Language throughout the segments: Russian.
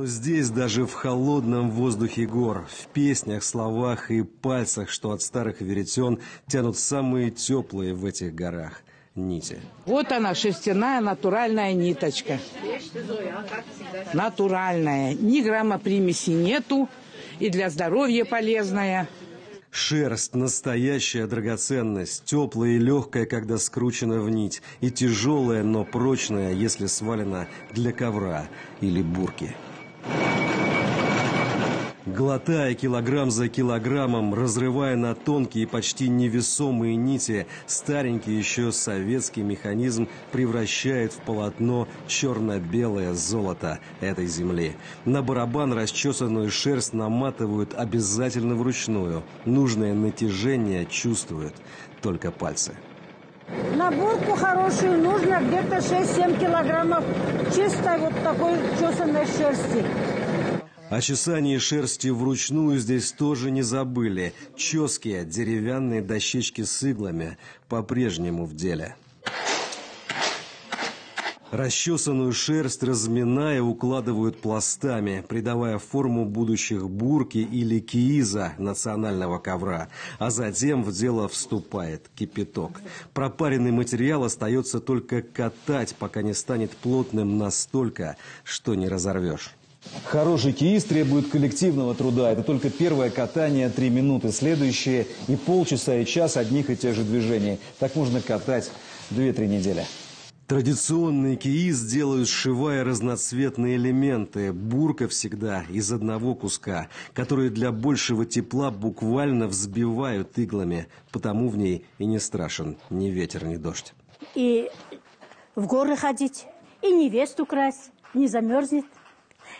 Но здесь, даже в холодном воздухе гор, в песнях, словах и пальцах, что от старых веретен тянут самые теплые в этих горах нити. Вот она, шерстяная натуральная ниточка. Натуральная. Ни грамма примеси нету. И для здоровья полезная. Шерсть – настоящая драгоценность, теплая и легкая, когда скручена в нить, и тяжелая, но прочная, если свалена для ковра или бурки. Глотая килограмм за килограммом, разрывая на тонкие, почти невесомые нити, старенький еще советский механизм превращает в полотно черно-белое золото этой земли. На барабан расчесанную шерсть наматывают обязательно вручную. Нужное натяжение чувствуют только пальцы. На бурку хорошую нужно где-то 6-7 килограммов чистой вот такой чесанной шерсти. О чесании шерсти вручную здесь тоже не забыли. Ческие деревянные дощечки с иглами по-прежнему в деле. Расчесанную шерсть, разминая, укладывают пластами, придавая форму будущих бурки или кииза национального ковра. А затем в дело вступает кипяток. Пропаренный материал остается только катать, пока не станет плотным настолько, что не разорвешь. Хороший кииз требует коллективного труда. Это только первое катание 3 минуты. Следующие и полчаса, и час одних и тех же движений. Так можно катать 2-3 недели. Традиционный кииз делают, сшивая разноцветные элементы. Бурка всегда из одного куска, которые для большего тепла буквально взбивают иглами. Потому в ней и не страшен ни ветер, ни дождь. И в горы ходить, и невесту красть, не замерзнет,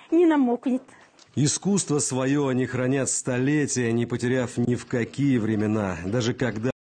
не намокнет. Искусство свое они хранят столетия, не потеряв ни в какие времена. Даже когда